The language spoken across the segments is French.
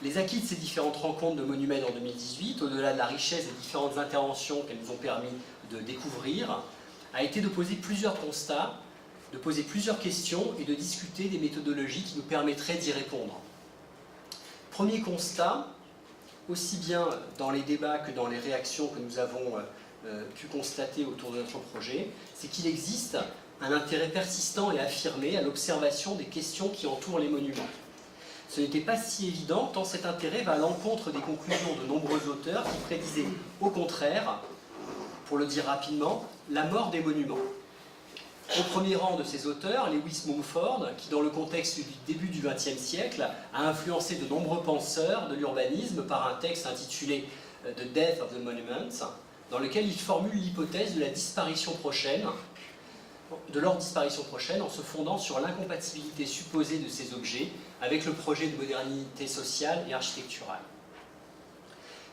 Les acquis de ces différentes rencontres de Monumen en 2018, au-delà de la richesse des différentes interventions qu'elles nous ont permis de découvrir, a été de poser plusieurs constats, de poser plusieurs questions et de discuter des méthodologies qui nous permettraient d'y répondre. Premier constat, aussi bien dans les débats que dans les réactions que nous avons pu constater autour de notre projet, c'est qu'il existe un intérêt persistant et affirmé à l'observation des questions qui entourent les monuments. Ce n'était pas si évident, tant cet intérêt va à l'encontre des conclusions de nombreux auteurs qui prédisaient, au contraire, pour le dire rapidement, la mort des monuments. Au premier rang de ces auteurs, Lewis Mumford, qui dans le contexte du début du XXe siècle a influencé de nombreux penseurs de l'urbanisme par un texte intitulé « The Death of the Monuments », dans lequel il formule l'hypothèse de la disparition prochaine, de leur disparition prochaine en se fondant sur l'incompatibilité supposée de ces objets avec le projet de modernité sociale et architecturale.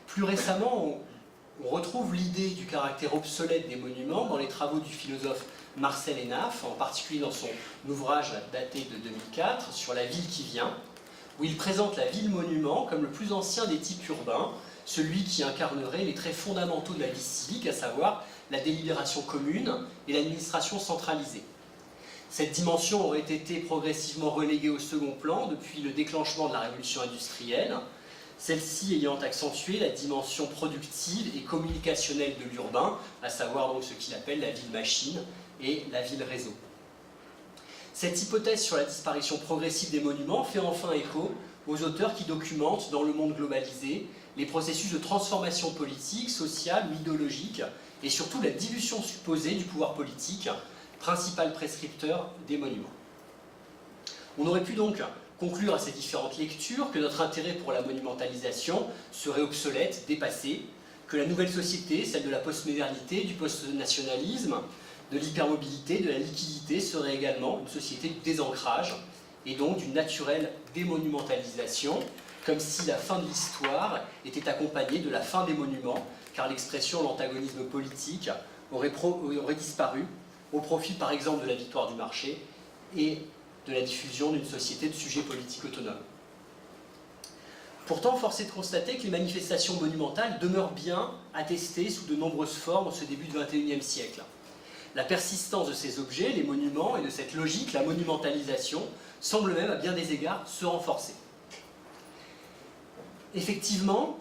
Plus récemment, on retrouve l'idée du caractère obsolète des monuments dans les travaux du philosophe Marcel Hénaff, en particulier dans son ouvrage daté de 2004 sur la ville qui vient, où il présente la ville-monument comme le plus ancien des types urbains, celui qui incarnerait les traits fondamentaux de la vie civique, à savoir la délibération commune et l'administration centralisée. Cette dimension aurait été progressivement reléguée au second plan depuis le déclenchement de la révolution industrielle, celle-ci ayant accentué la dimension productive et communicationnelle de l'urbain, à savoir donc ce qu'il appelle la ville-machine et la ville-réseau. Cette hypothèse sur la disparition progressive des monuments fait enfin écho aux auteurs qui documentent, dans le monde globalisé, les processus de transformation politique, sociale ou idéologique, et surtout la dilution supposée du pouvoir politique, principal prescripteur des monuments. On aurait pu donc conclure à ces différentes lectures que notre intérêt pour la monumentalisation serait obsolète, dépassé, que la nouvelle société, celle de la postmodernité, du post-nationalisme, de l'hypermobilité, de la liquidité, serait également une société du désancrage et donc d'une naturelle démonumentalisation, comme si la fin de l'histoire était accompagnée de la fin des monuments, car l'expression l'antagonisme politique aurait disparu au profit par exemple de la victoire du marché et de la diffusion d'une société de sujets politiques autonomes. Pourtant, force est de constater que les manifestations monumentales demeurent bien attestées sous de nombreuses formes en ce début du XXIe siècle. La persistance de ces objets, les monuments, et de cette logique, la monumentalisation, semble même à bien des égards se renforcer. Effectivement,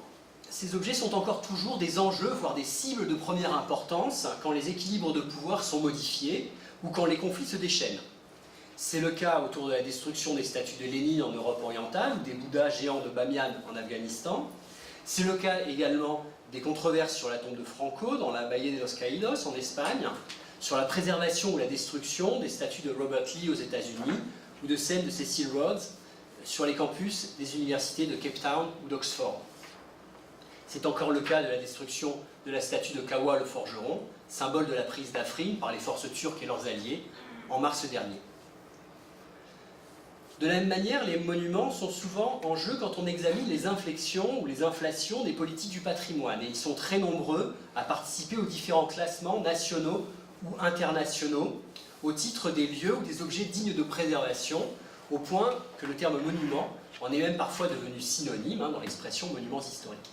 ces objets sont encore toujours des enjeux, voire des cibles de première importance quand les équilibres de pouvoir sont modifiés ou quand les conflits se déchaînent. C'est le cas autour de la destruction des statues de Lénine en Europe orientale ou des Bouddhas géants de Bamiyan en Afghanistan. C'est le cas également des controverses sur la tombe de Franco dans la Valle de los Caídos en Espagne, sur la préservation ou la destruction des statues de Robert Lee aux États-Unis ou de celle de Cecil Rhodes sur les campus des universités de Cape Town ou d'Oxford. C'est encore le cas de la destruction de la statue de Kawa le forgeron, symbole de la prise d'Afrine par les forces turques et leurs alliés, en mars dernier. De la même manière, les monuments sont souvent en jeu quand on examine les inflexions ou les inflations des politiques du patrimoine, et ils sont très nombreux à participer aux différents classements nationaux ou internationaux au titre des lieux ou des objets dignes de préservation, au point que le terme monument en est même parfois devenu synonyme dans l'expression monuments historiques.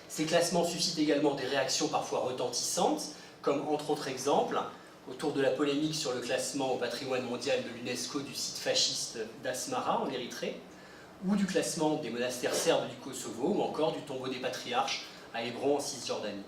Ces classements suscitent également des réactions parfois retentissantes, comme entre autres exemples, autour de la polémique sur le classement au patrimoine mondial de l'UNESCO du site fasciste d'Asmara en Érythrée, ou du classement des monastères serbes du Kosovo, ou encore du tombeau des patriarches à Hébron en Cisjordanie.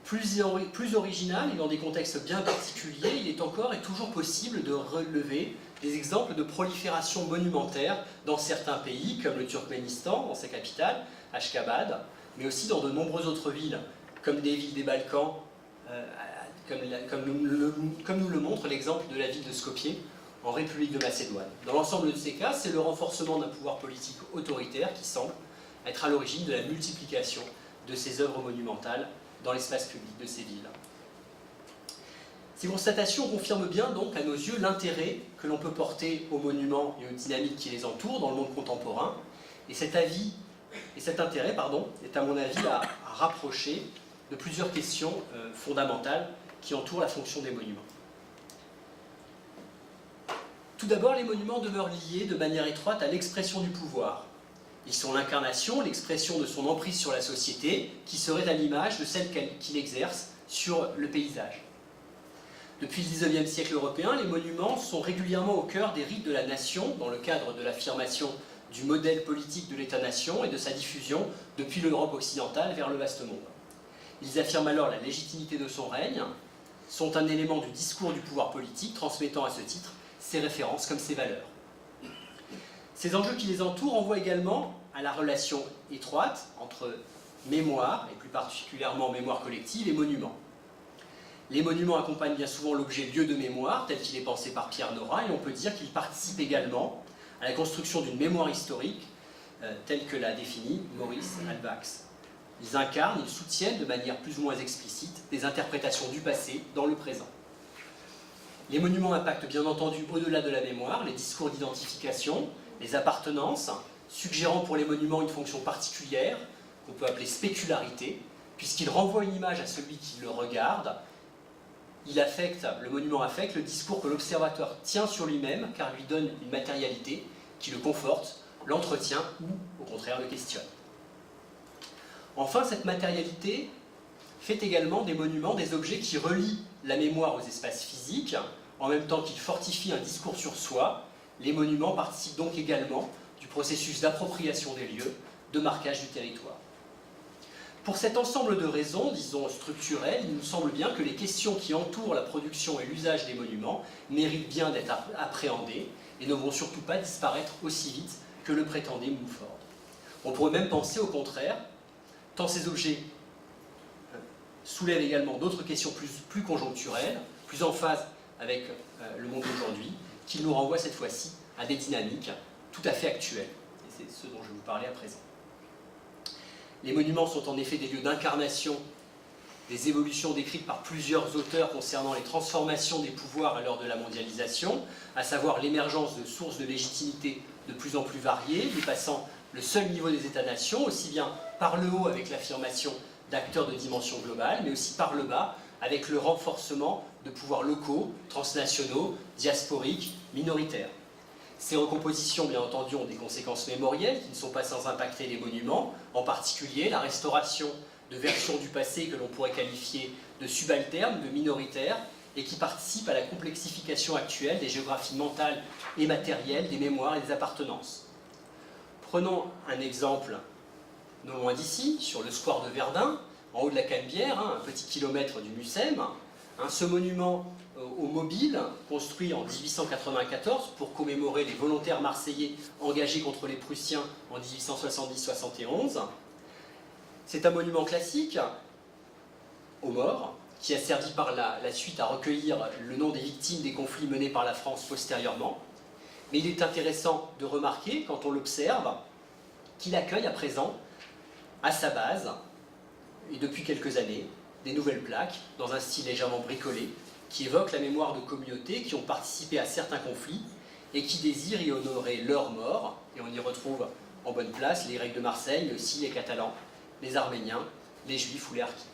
Plus original et dans des contextes bien particuliers, il est encore et toujours possible de relever des exemples de prolifération monumentaire dans certains pays, comme le Turkménistan, dans sa capitale, Ashkhabad, mais aussi dans de nombreuses autres villes, comme des villes des Balkans, comme nous le montre l'exemple de la ville de Skopje, en République de Macédoine. Dans l'ensemble de ces cas, c'est le renforcement d'un pouvoir politique autoritaire qui semble être à l'origine de la multiplication de ces œuvres monumentales dans l'espace public de ces villes. Ces constatations confirment bien donc à nos yeux l'intérêt que l'on peut porter aux monuments et aux dynamiques qui les entourent dans le monde contemporain, et cet intérêt est à mon avis à rapprocher de plusieurs questions fondamentales qui entourent la fonction des monuments. Tout d'abord, les monuments demeurent liés de manière étroite à l'expression du pouvoir. Ils sont l'incarnation, l'expression de son emprise sur la société, qui serait à l'image de celle qu'il exerce sur le paysage. Depuis le XIXe siècle européen, les monuments sont régulièrement au cœur des rites de la nation, dans le cadre de l'affirmation du modèle politique de l'État-nation et de sa diffusion depuis l'Europe occidentale vers le vaste monde. Ils affirment alors la légitimité de son règne, sont un élément du discours du pouvoir politique, transmettant à ce titre ses références comme ses valeurs. Ces enjeux qui les entourent renvoient également à la relation étroite entre mémoire, et plus particulièrement mémoire collective, et monuments. Les monuments accompagnent bien souvent l'objet lieu de mémoire, tel qu'il est pensé par Pierre Nora, et on peut dire qu'ils participent également à la construction d'une mémoire historique, telle que l'a définie Maurice Halbwachs. Ils incarnent, ils soutiennent de manière plus ou moins explicite des interprétations du passé dans le présent. Les monuments impactent bien entendu au-delà de la mémoire, les discours d'identification, les appartenances, suggérant pour les monuments une fonction particulière, qu'on peut appeler spécularité, puisqu'il renvoie une image à celui qui le regarde. Le monument affecte le discours que l'observateur tient sur lui-même, car lui donne une matérialité qui le conforte, l'entretient ou, au contraire, le questionne. Enfin, cette matérialité fait également des monuments des objets qui relient la mémoire aux espaces physiques, en même temps qu'ils fortifient un discours sur soi. Les monuments participent donc également du processus d'appropriation des lieux, de marquage du territoire. Pour cet ensemble de raisons, disons structurelles, il nous semble bien que les questions qui entourent la production et l'usage des monuments méritent bien d'être appréhendées et ne vont surtout pas disparaître aussi vite que le prétendait Mumford. On pourrait même penser au contraire, tant ces objets soulèvent également d'autres questions plus conjoncturelles, plus en phase avec le monde d'aujourd'hui, qu'ils nous renvoient cette fois-ci à des dynamiques tout à fait actuelles. Et c'est ce dont je vais vous parler à présent. Les monuments sont en effet des lieux d'incarnation des évolutions décrites par plusieurs auteurs concernant les transformations des pouvoirs à l'heure de la mondialisation, à savoir l'émergence de sources de légitimité de plus en plus variées, dépassant le seul niveau des États-nations, aussi bien par le haut avec l'affirmation d'acteurs de dimension globale, mais aussi par le bas avec le renforcement de pouvoirs locaux, transnationaux, diasporiques, minoritaires. Ces recompositions, bien entendu, ont des conséquences mémorielles qui ne sont pas sans impacter les monuments, en particulier la restauration de versions du passé que l'on pourrait qualifier de subalternes, de minoritaires, et qui participent à la complexification actuelle des géographies mentales et matérielles, des mémoires et des appartenances. Prenons un exemple non loin d'ici, sur le square de Verdun, en haut de la Canebière, un petit kilomètre du Mucem. Ce monument au mobile, construit en 1894 pour commémorer les volontaires marseillais engagés contre les Prussiens en 1870-71. C'est un monument classique aux morts, qui a servi par la suite à recueillir le nom des victimes des conflits menés par la France postérieurement. Mais il est intéressant de remarquer, quand on l'observe, qu'il accueille à présent, à sa base, et depuis quelques années, des nouvelles plaques, dans un style légèrement bricolé, qui évoquent la mémoire de communautés qui ont participé à certains conflits et qui désirent y honorer leurs morts. Et on y retrouve en bonne place les Grecs de Marseille, mais aussi les Catalans, les Arméniens, les Juifs ou les Harkis.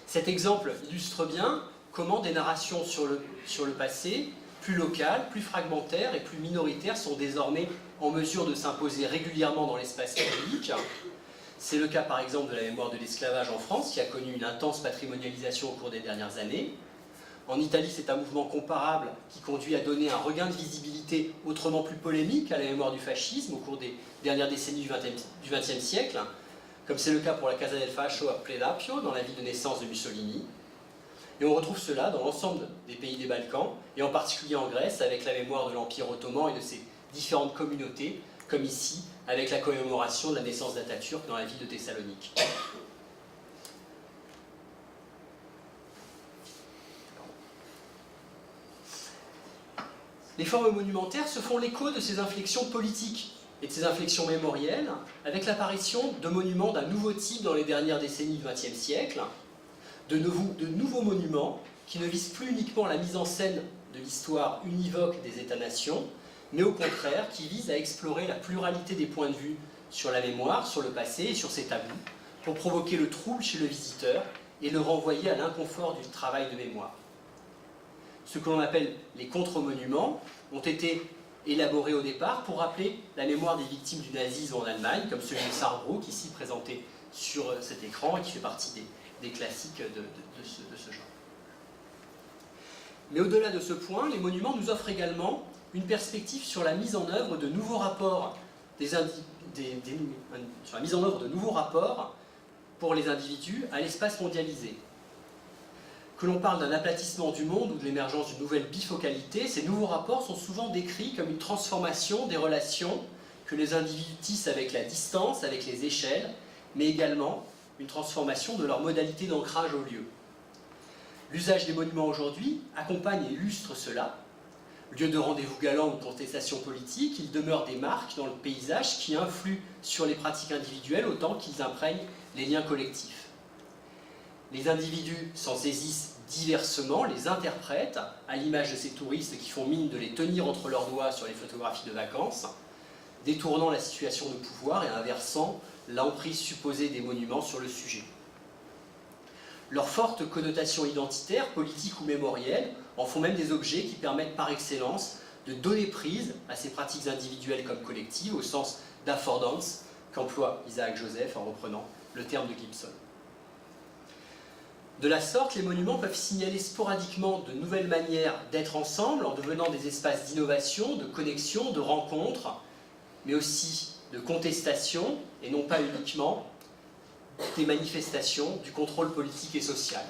Cet exemple illustre bien comment des narrations sur le passé, plus locales, plus fragmentaires et plus minoritaires, sont désormais en mesure de s'imposer régulièrement dans l'espace public. C'est le cas par exemple de la mémoire de l'esclavage en France, qui a connu une intense patrimonialisation au cours des dernières années. En Italie, c'est un mouvement comparable qui conduit à donner un regain de visibilité autrement plus polémique à la mémoire du fascisme au cours des dernières décennies du XXe siècle, comme c'est le cas pour la Casa del Fascio à Predapio, dans la ville de naissance de Mussolini. Et on retrouve cela dans l'ensemble des pays des Balkans, et en particulier en Grèce, avec la mémoire de l'Empire ottoman et de ses différentes communautés, comme ici, avec la commémoration de la naissance d'Atatürk dans la ville de Thessalonique. Les formes monumentaires se font l'écho de ces inflexions politiques et de ces inflexions mémorielles, avec l'apparition de monuments d'un nouveau type dans les dernières décennies du XXe siècle, de nouveaux monuments qui ne visent plus uniquement la mise en scène de l'histoire univoque des États-nations, mais au contraire qui visent à explorer la pluralité des points de vue sur la mémoire, sur le passé et sur ses tabous, pour provoquer le trouble chez le visiteur et le renvoyer à l'inconfort du travail de mémoire. Ce que l'on appelle les contre-monuments ont été élaboré au départ pour rappeler la mémoire des victimes du nazisme en Allemagne, comme celui de Sarrebruck, ici présenté sur cet écran et qui fait partie des classiques de ce genre. Mais au-delà de ce point, les monuments nous offrent également une perspective sur la mise en œuvre de nouveaux rapports, sur la mise en œuvre de nouveaux rapports pour les individus à l'espace mondialisé. Que l'on parle d'un aplatissement du monde ou de l'émergence d'une nouvelle bifocalité, ces nouveaux rapports sont souvent décrits comme une transformation des relations que les individus tissent avec la distance, avec les échelles, mais également une transformation de leur modalité d'ancrage au lieu. L'usage des monuments aujourd'hui accompagne et illustre cela. Lieu de rendez-vous galant ou de contestation politique, ils demeurent des marques dans le paysage qui influent sur les pratiques individuelles autant qu'ils imprègnent les liens collectifs. Les individus s'en saisissent diversement, les interprètent, à l'image de ces touristes qui font mine de les tenir entre leurs doigts sur les photographies de vacances, détournant la situation de pouvoir et inversant l'emprise supposée des monuments sur le sujet. Leur forte connotation identitaire, politique ou mémorielle en font même des objets qui permettent par excellence de donner prise à ces pratiques individuelles comme collectives, au sens d'affordance qu'emploie Isaac Joseph en reprenant le terme de Gibson. De la sorte, les monuments peuvent signaler sporadiquement de nouvelles manières d'être ensemble en devenant des espaces d'innovation, de connexion, de rencontre, mais aussi de contestation et non pas uniquement des manifestations du contrôle politique et social.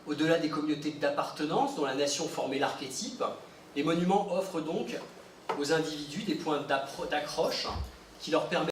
Au-delà des communautés d'appartenance dont la nation formait l'archétype, les monuments offrent donc aux individus des points d'accroche qui leur permettent